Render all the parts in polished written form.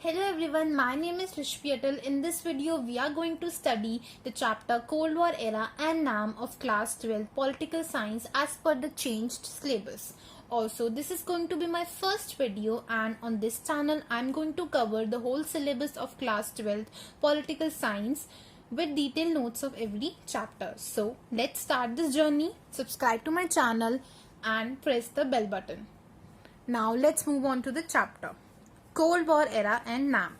Hello everyone, my name is Rishpi Atal. In this video, we are going to study the chapter Cold War Era and NAM of Class 12 Political Science as per the changed syllabus. Also, this is going to be my first video, and on this channel, I am going to cover the whole syllabus of Class 12 Political Science with detailed notes of every chapter. So, let's start this journey. Subscribe to my channel and press the bell button. Now, let's move on to the chapter. Cold War Era and NAM.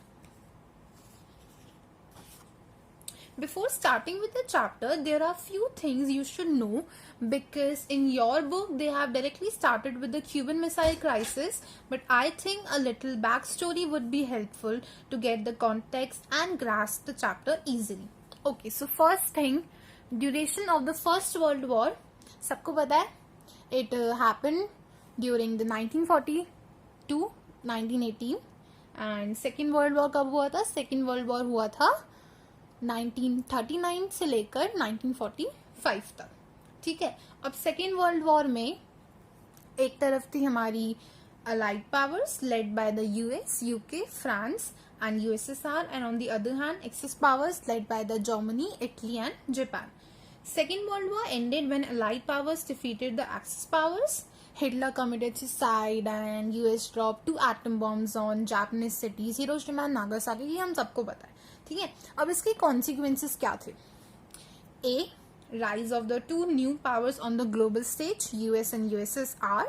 Before starting with the chapter, there are few things you should know, because in your book they have directly started with the Cuban Missile Crisis, but I think a little backstory would be helpful to get the context and grasp the chapter easily. Okay, so first thing, duration of the First World War. सबको पता है, it happened during the 1940 to 1918 and second world war कब हुआ था? Second world war हुआ था 1939 से लेकर 1945 तक. ठीक है. अब सेकेंड वर्ल्ड वॉर में एक तरफ थी हमारी allied powers led by the US, UK, France and USSR, and on the other hand axis powers led by the Germany, Italy and Japan. Second World War ended when Allied powers defeated the Axis powers. Hitler committed suicide and US dropped 2 atom bombs on Japanese cities, Hiroshima and Nagasaki. ये हम सबको पता है. ठीक है. अब इसके consequences क्या थे? A. Rise of the 2 new powers on the global stage, US and USSR.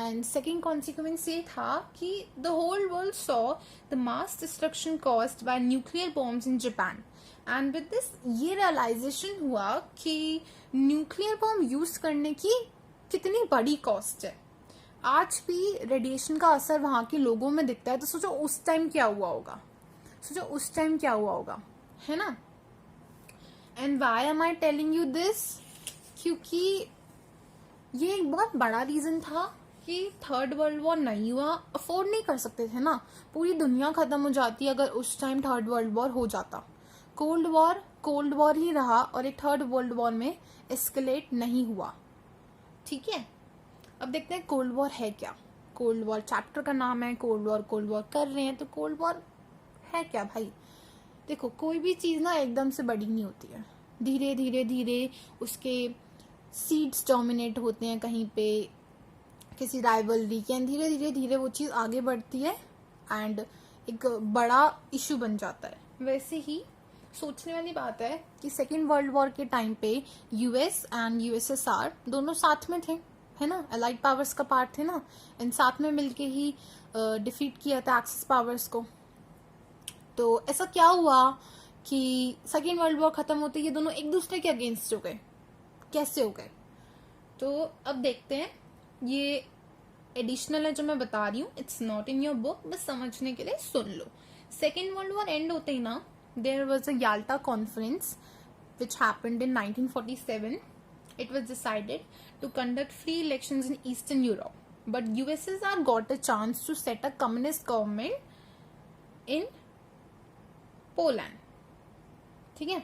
And second consequence ये था कि the whole world saw the mass destruction caused by nuclear bombs in Japan. And with this ये realisation हुआ कि nuclear bomb use करने की कितनी बड़ी कॉस्ट है. आज भी रेडिएशन का असर वहां के लोगों में दिखता है, तो सोचो उस टाइम क्या हुआ होगा. है ना. And why am I telling you this? क्योंकि ये एक बहुत बड़ा रीजन था कि थर्ड वर्ल्ड वॉर नहीं हुआ. अफोर्ड नहीं कर सकते थे ना, पूरी दुनिया खत्म हो जाती अगर उस टाइम थर्ड वर्ल्ड वॉर हो जाता. कोल्ड वॉर ही रहा और एक थर्ड वर्ल्ड वॉर में एस्केलेट नहीं हुआ. ठीक है. अब देखते हैं कोल्ड वॉर है क्या. कोल्ड वॉर चैप्टर का नाम है, कोल्ड वॉर कर रहे हैं, तो कोल्ड वॉर है क्या भाई? देखो, कोई भी चीज ना एकदम से बड़ी नहीं होती है. धीरे उसके सीड्स डोमिनेट होते हैं कहीं पे किसी राइवलरी के, एंड धीरे वो चीज आगे बढ़ती है एंड एक बड़ा इशू बन जाता है. वैसे ही सोचने वाली बात है कि सेकेंड वर्ल्ड वॉर के टाइम पे यूएस एंड यूएसएसआर दोनों साथ में थे, है ना, अलाइड पावर्स का पार्ट थे ना, इन साथ में मिलके ही डिफीट किया था एक्सिस पावर्स को. तो ऐसा क्या हुआ कि सेकेंड वर्ल्ड वॉर खत्म होते ये दोनों एक दूसरे के अगेंस्ट हो गए. कैसे हो गए? तो अब देखते हैं. ये एडिशनल है जो मैं बता रही हूँ, it's not in your book, बस समझने के लिए सुन लो. सेकेंड वर्ल्ड वॉर एंड होते ही ना, there was a Yalta conference which happened in 1947. It was decided to conduct free elections in Eastern Europe, but USSR got a chance to set a communist government in Poland. ठीक है.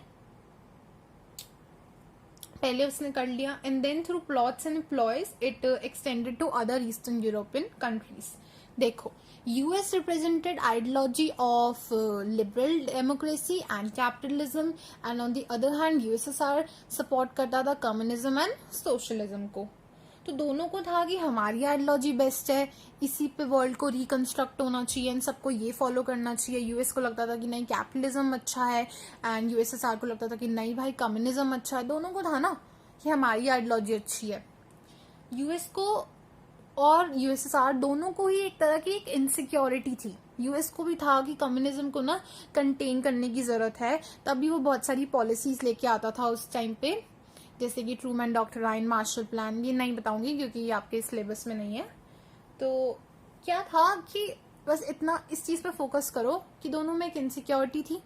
पहले उसने कर लिया, and then through plots and ploys it extended to other Eastern European countries. देखो, US represented ideology of liberal democracy and capitalism, and on the other hand USSR support करता था communism and socialism को. तो दोनों को था कि हमारी आइडियोलॉजी बेस्ट है, इसी पे वर्ल्ड को रिकंस्ट्रक्ट होना चाहिए एंड सबको ये फॉलो करना चाहिए. यूएस को लगता था कि नहीं कैपिटलिज्म अच्छा है, एंड यूएसएसआर को लगता था कि नहीं भाई कम्युनिज्म अच्छा है. दोनों को था ना कि हमारी आइडियोलॉजी अच्छी है. यूएस को और यूएसएसआर दोनों को ही एक तरह की एक इनसिक्योरिटी थी. यूएस को भी था कि कम्युनिज्म को ना कंटेन करने की जरूरत है, तभी वो बहुत सारी पॉलिसीज लेके आता था उस टाइम पे, जैसे कि ट्रूमैन डॉक्ट्राइन, मार्शल प्लान. ये नहीं बताऊंगी क्योंकि ये आपके सिलेबस में नहीं है. तो क्या था कि बस इतना इस चीज पे फोकस करो कि दोनों में एक इनसिक्योरिटी थी.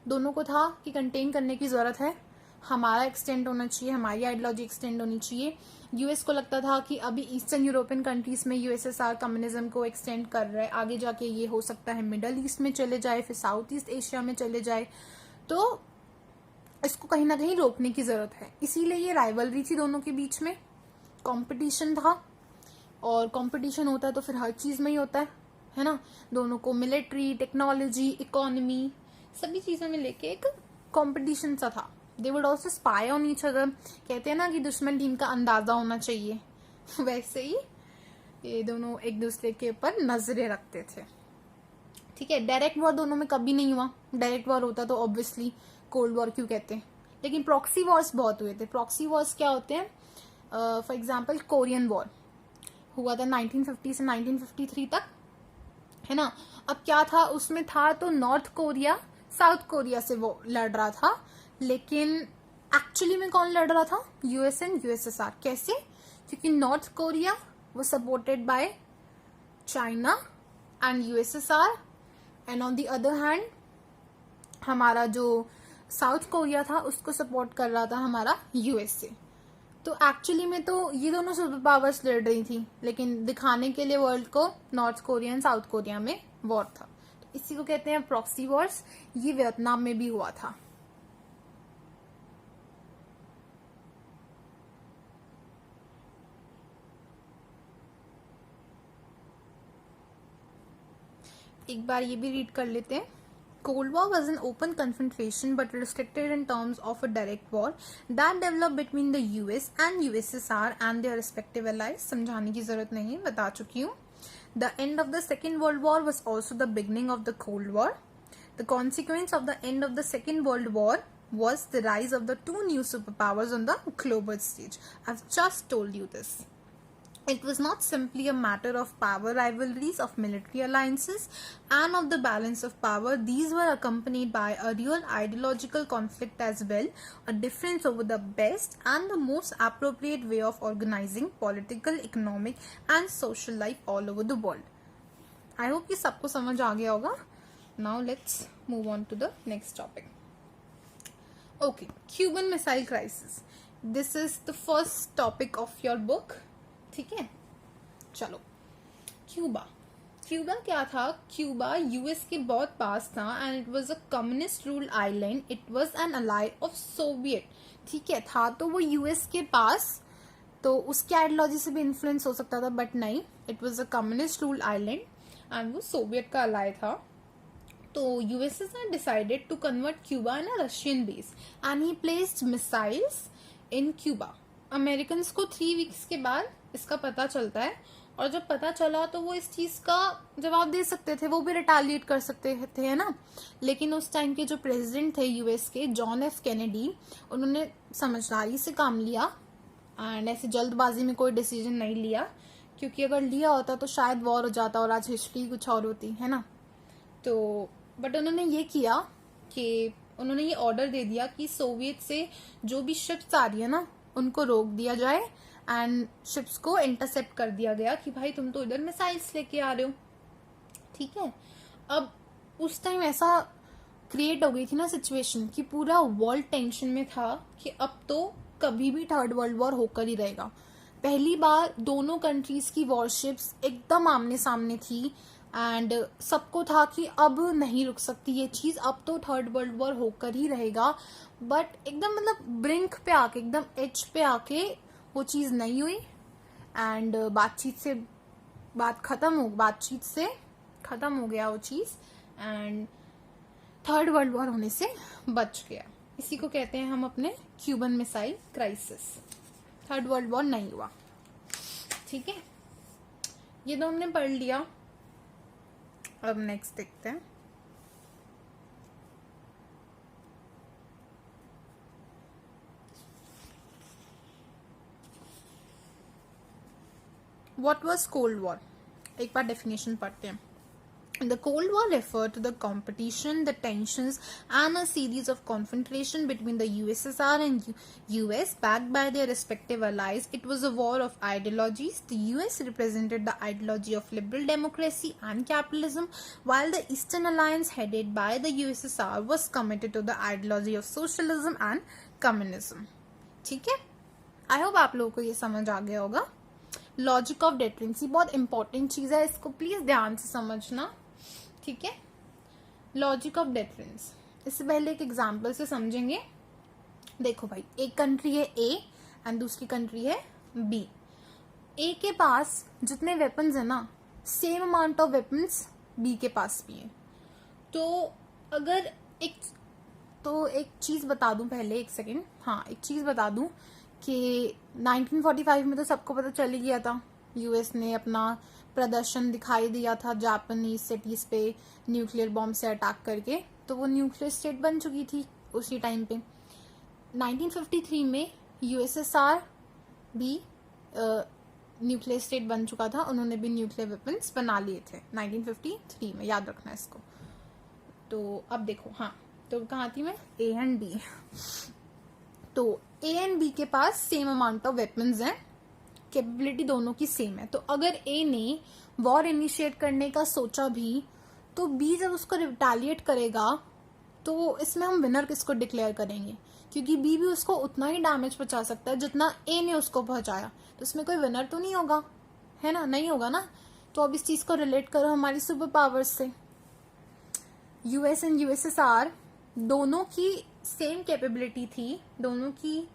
दोनों को था कि कंटेन करने की जरूरत है, हमारा एक्सटेंड होना चाहिए, हमारी आइडियोलॉजी एक्सटेंड होनी चाहिए. यूएस को लगता था कि अभी ईस्टर्न यूरोपियन कंट्रीज में यूएसएसआर कम्युनिज्म को एक्सटेंड कर रहा है, आगे जाके ये हो सकता है मिडल ईस्ट में चले जाए, फिर साउथ ईस्ट एशिया में चले जाए, तो इसको कहीं ना कहीं रोकने की जरूरत है. इसीलिए ये राइवलरी थी दोनों के बीच में, कंपटीशन था, और कंपटीशन होता है तो फिर हर चीज में ही होता है. है ना, दोनों को मिलिट्री, टेक्नोलॉजी, इकोनॉमी, सभी चीजों में लेके एक कंपटीशन सा था. They would also spy on each other. कहते हैं ना कि दुश्मन टीम का अंदाजा होना चाहिए, वैसे ही ये दोनों एक दूसरे के ऊपर नजरें रखते थे. ठीक है, डायरेक्ट वॉर दोनों में कभी नहीं हुआ. डायरेक्ट वॉर होता तो ऑब्वियसली कोल्ड वॉर क्यों कहते हैं. लेकिन प्रॉक्सी वॉर्स बहुत हुए थे. प्रॉक्सी वॉर्स क्या होते हैं? फॉर एग्जाम्पल कोरियन वॉर हुआ था 1950 से 1953 तक, है ना. अब क्या था उसमें, था तो नॉर्थ कोरिया साउथ कोरिया से वो लड़ रहा था, लेकिन एक्चुअली में कौन लड़ रहा था? US and USSR. कैसे? क्योंकि नॉर्थ कोरिया वो supported by China and USSR, and on the other hand हमारा जो साउथ कोरिया था उसको सपोर्ट कर रहा था हमारा यूएसए. तो एक्चुअली में तो ये दोनों सुपर पावर्स लड़ रही थी, लेकिन दिखाने के लिए वर्ल्ड को north Korea and south Korea में वॉर था. तो इसी को कहते हैं प्रॉक्सी वॉर्स. ये वियतनाम में भी हुआ था. एक बार ये भी रीड कर लेते हैं. Cold War was an open confrontation but restricted in terms of a direct war that developed between the US and USSR and their respective allies. समझाने की जरूरत नहीं, बता चुकी हूँ. The end of the Second World War was also the beginning of the Cold War. The consequence of the end of the Second World War was the rise of the two new superpowers on the global stage. I've just told you this. It was not simply a matter of power rivalries, of military alliances, and of the balance of power. These were accompanied by a real ideological conflict as well, a difference over the best and the most appropriate way of organizing political, economic, and social life all over the world. I hope ये सबको समझ आ गया होगा. Now let's move on to the next topic. Okay, Cuban Missile Crisis. This is the first topic of your book. ठीक है, चलो. Cuba क्या था? क्यूबा यूएस के बहुत पास था and it was a communist ruled island. It was an ally of Soviet. ठीक है, था तो वो यूएस के पास, तो उसके आइडियोलॉजी से भी इन्फ्लुएंस हो सकता था, बट नहीं, it was a communist ruled island and वो सोवियत का अलाई था. तो USSR decided to convert Cuba in a Russian base and he placed missiles in Cuba. American को 3 वीक्स के बाद इसका पता चलता है, और जब पता चला तो वो इस चीज का जवाब दे सकते थे, वो भी रिटालिएट कर सकते थे, है ना. लेकिन उस टाइम के जो प्रेसिडेंट थे यूएस के, जॉन एफ कैनेडी, उन्होंने समझदारी से काम लिया एंड ऐसे जल्दबाजी में कोई डिसीजन नहीं लिया, क्योंकि अगर लिया होता तो शायद वॉर हो जाता और आज हिस्ट्री कुछ और होती, है ना. तो बट उन्होंने ये किया कि उन्होंने ये ऑर्डर दे दिया कि सोवियत से जो भी शिप्स आ रही है ना उनको रोक दिया जाए एंड शिप्स को इंटरसेप्ट कर दिया गया कि भाई तुम तो इधर मिसाइल्स लेके आ रहे हो. ठीक है, अब उस टाइम ऐसा क्रिएट हो गई थी ना सिचुएशन कि पूरा वर्ल्ड टेंशन में था कि अब तो कभी भी थर्ड वर्ल्ड वॉर होकर ही रहेगा. पहली बार दोनों कंट्रीज की वॉरशिप्स एकदम आमने सामने थी एंड सबको था कि अब नहीं रुक सकती ये चीज, अब तो थर्ड वर्ल्ड वॉर होकर ही रहेगा. बट एकदम मतलब ब्रिंक पे आके, एकदम एज पे आके वो चीज नहीं हुई एंड बातचीत से खत्म हो गया वो चीज एंड थर्ड वर्ल्ड वॉर होने से बच गया. इसी को कहते हैं हम अपने Cuban missile crisis. Third world war नहीं हुआ. ठीक है, ये तो हमने पढ़ लिया. अब नेक्स्ट देखते हैं. What was Cold War? एक बार डेफिनेशन पढ़ते हैं. The Cold War referred to the competition, the tensions, and a series of confrontation between the USSR and US, backed by their respective allies. It was a war of ideologies. The US represented the ideology of liberal democracy and capitalism, while the Eastern Alliance, headed by the USSR, was committed to the ideology of socialism and communism. ठीक है, I hope आप लोगों को ये समझ आ गया होगा. Logic of डेटरेंसी बहुत इंपॉर्टेंट चीज है, इसको प्लीज ध्यान से समझना. ठीक है, लॉजिक ऑफ डेटरेंस. इससे पहले एक एग्जांपल से समझेंगे. देखो भाई, एक कंट्री है ए एंड दूसरी कंट्री है बी. ए के पास जितने वेपन्स है ना same amount of weapons B के पास भी है। तो अगर एक चीज बता दूं पहले, एक सेकेंड, हाँ एक चीज बता दूं कि 1945 में तो सबको पता चल ही गया था, यूएस ने अपना प्रदर्शन दिखाई दिया था जापानीज सिटीज पे न्यूक्लियर बॉम्ब से अटैक करके, तो वो न्यूक्लियर स्टेट बन चुकी थी उसी टाइम पे। 1953 में यूएसएसआर भी न्यूक्लियर स्टेट बन चुका था, उन्होंने भी न्यूक्लियर वेपन्स बना लिए थे 1953 में, याद रखना इसको। तो अब देखो, हाँ तो कहाँ थी मैं, ए एंड बी। तो ए एंड बी के पास सेम अमाउंट ऑफ वेपन्स हैं, कैपेबिलिटी दोनों की सेम है। तो अगर ए ने वॉर इनिशिएट करने का सोचा भी, तो बी जब उसको रिटालिएट करेगा तो इसमें हम विनर किसको डिक्लेयर करेंगे, क्योंकि बी भी उसको उतना ही डैमेज पहुंचा सकता है जितना ए ने उसको पहुंचाया, तो इसमें कोई विनर तो नहीं होगा, है ना, नहीं होगा ना। तो अब इस चीज को रिलेट करो हमारी सुपर पावर्स से। यूएस एंड यूएसएसआर दोनों की सेम कैपेबिलिटी थी, दोनों की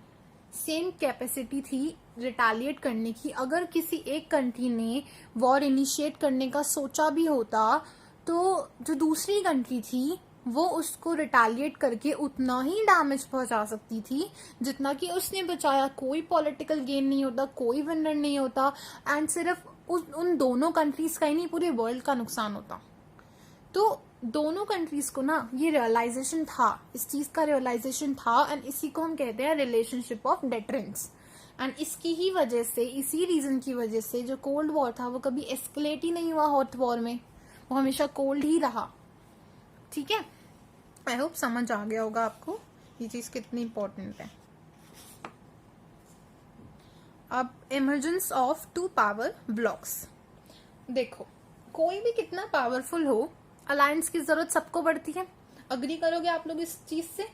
सेम कैपेसिटी थी रिटालिएट करने की। अगर किसी एक कंट्री ने वॉर इनिशिएट करने का सोचा भी होता, तो जो दूसरी कंट्री थी वो उसको रिटालिएट करके उतना ही डैमेज पहुंचा सकती थी जितना कि उसने बचाया। कोई पॉलिटिकल गेन नहीं होता, कोई विनर नहीं होता, एंड सिर्फ उन दोनों कंट्रीज का ही नहीं, पूरे वर्ल्ड का नुकसान होता। तो दोनों कंट्रीज को ना ये रियलाइजेशन था, इस चीज का रियलाइजेशन था, एंड इसी को हम कहते हैं रिलेशनशिप ऑफ डेटरेंस। एंड इसकी ही वजह से, इसी रीजन की वजह से जो कोल्ड वॉर था वो कभी एस्केलेट ही नहीं हुआ हॉट वॉर में, वो हमेशा कोल्ड ही रहा। ठीक है, आई होप समझ आ गया होगा आपको ये चीज कितनी इंपॉर्टेंट है। अब emergence of two power blocks. देखो, कोई भी कितना पावरफुल हो, अलायंस की जरूरत सबको पड़ती है। अग्री करोगे आप लोग इस चीज से?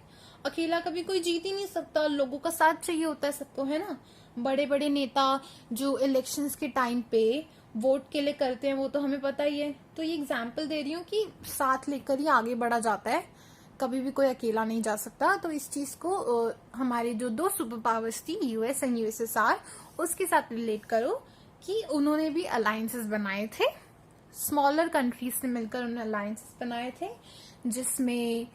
अकेला कभी कोई जीत ही नहीं सकता, लोगों का साथ चाहिए होता है सबको, है ना। बड़े बड़े नेता जो इलेक्शंस के टाइम पे वोट के लिए करते हैं वो तो हमें पता ही है। तो ये एग्जाम्पल दे रही हूँ कि साथ लेकर ही आगे बढ़ा जाता है, कभी भी कोई अकेला नहीं जा सकता। तो इस चीज को हमारे जो दो सुपर पावर्स थी, यूएस एंड यूएसएसआर, उसके साथ रिलेट करो कि उन्होंने भी अलायंसेस बनाए थे, स्मॉलर कंट्रीज से मिलकर उन्होंने अलायंसेस बनाए थे जिसमें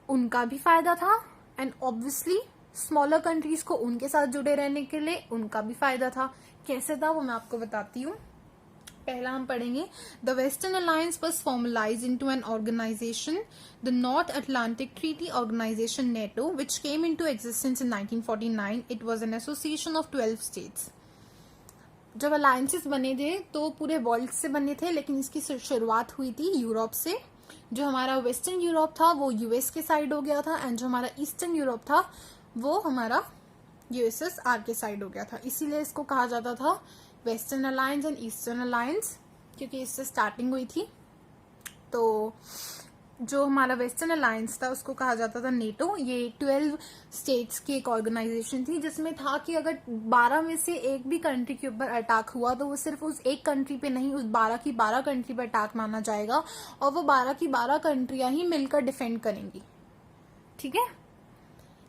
उनका भी फायदा था, एंड ऑब्वियसली स्मॉलर कंट्रीज को उनके साथ जुड़े रहने के लिए उनका भी फायदा था। कैसे था वो मैं आपको बताती हूँ। पहला हम पढ़ेंगे, the Western alliance was formalised into an organisation, the North Atlantic Treaty Organisation NATO, which came into existence in 1949. It was an association of 12 states. जब अलायंसेस बने थे तो पूरे वर्ल्ड से बने थे, लेकिन इसकी शुरुआत हुई थी यूरोप से। जो हमारा वेस्टर्न यूरोप था वो यूएस के साइड हो गया था, एंड जो हमारा ईस्टर्न यूरोप था वो हमारा यूएसएसआर के साइड हो गया था। इसीलिए इसको कहा जाता था western alliance and eastern alliance, क्योंकि इससे स्टार्टिंग हुई थी। तो जो हमारा वेस्टर्न अलायंस था उसको कहा जाता था नेटो। ये 12 स्टेट्स की एक ऑर्गेनाइजेशन थी जिसमें था कि अगर 12 में से एक भी कंट्री के ऊपर अटैक हुआ तो वो सिर्फ उस एक कंट्री पे नहीं, उस 12 की 12 कंट्री पे अटैक माना जाएगा, और वो 12 की 12 कंट्रियां ही मिलकर डिफेंड करेंगी। ठीक है,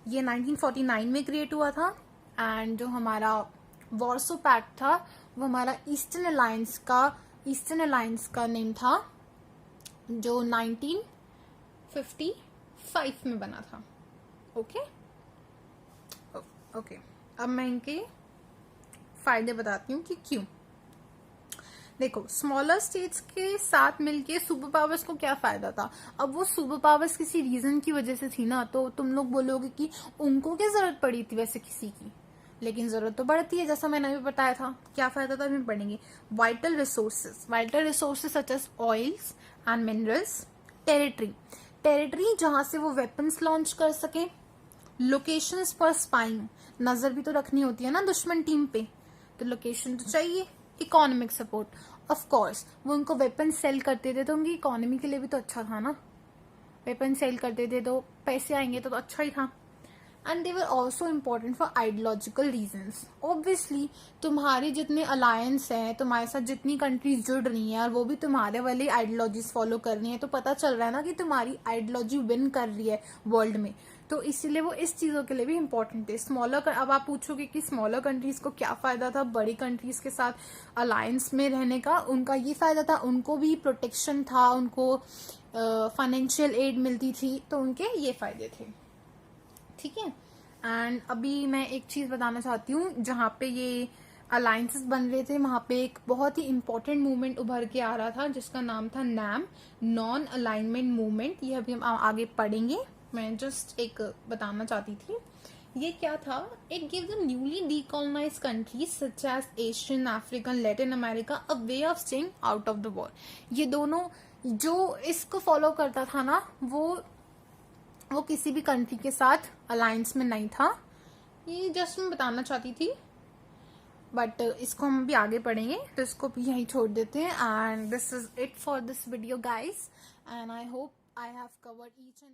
ये 1949 में क्रिएट हुआ था। एंड जो हमारा वॉर्सो पैक्ट था वो हमारा ईस्टर्न अलायंस का नेम था, जो 1955 में बना था। ओके, अब मैं इनके फायदे बताती हूँ कि क्यों। देखो, स्मॉलर स्टेट्स के साथ मिलके सुपर पावर्स को क्या फायदा था। अब वो सुपर पावर्स किसी रीजन की वजह से थी ना, तो तुम लोग बोलोगे कि उनको क्या जरूरत पड़ी थी वैसे किसी की, लेकिन जरूरत तो बढ़ती है, जैसा मैंने अभी बताया था। क्या फायदा था अभी पढ़ेंगे। Vital resources such as oils and minerals. Territory जहां से वो वेपन्स लॉन्च कर सके। लोकेशंस फॉर स्पाइंग, नजर भी तो रखनी होती है ना दुश्मन टीम पे, तो लोकेशन तो चाहिए। इकोनॉमिक सपोर्ट, ऑफ कोर्स वो उनको वेपन सेल करते थे तो उनकी इकोनॉमी के लिए भी तो अच्छा था ना, वेपन सेल करते थे तो पैसे आएंगे तो अच्छा ही था। And they were also important for ideological reasons. Obviously तुम्हारे जितने अलायंस हैं, तुम्हारे साथ जितनी कंट्रीज जुड़ रही हैं और वो भी तुम्हारे वाली आइडियोलॉजीज फॉलो कर रही हैं, तो पता चल रहा है ना कि तुम्हारी आइडियोलॉजी विन कर रही है वर्ल्ड में। तो इसीलिए वो इस चीज़ों के लिए भी इम्पोर्टेंट थे। स्मॉलर, अब आप पूछोगे कि स्मॉलर कंट्रीज को क्या फ़ायदा था बड़ी कंट्रीज के साथ अलायंस में रहने का। उनका ये फ़ायदा था, उनको भी प्रोटेक्शन था, उनको फाइनेंशियल एड मिलती थी, तो उनके ये फ़ायदे थे। ठीक है। एंड अभी मैं एक चीज़ बताना चाहती हूँ, जहाँ पे ये अलायंसेस बन रहे थे वहाँ पे एक बहुत ही इंपॉर्टेंट मूवमेंट उभर के आ रहा था जिसका नाम था नैम, नॉन अलाइनमेंट मूवमेंट। ये अभी हम आगे पढ़ेंगे, मैं जस्ट एक बताना चाहती थी। ये क्या था? It give the newly decolonised countries such as Asian, African, Latin America a way of staying out of the war. ये दोनों जो इसको फॉलो करता था ना, वो किसी भी कंट्री के साथ अलायंस में नहीं था। ये जस्ट मैं बताना चाहती थी, बट इसको हम भी आगे पढ़ेंगे, तो इसको भी यहीं छोड़ देते हैं। And this is it for this video guys, and I hope I have covered each and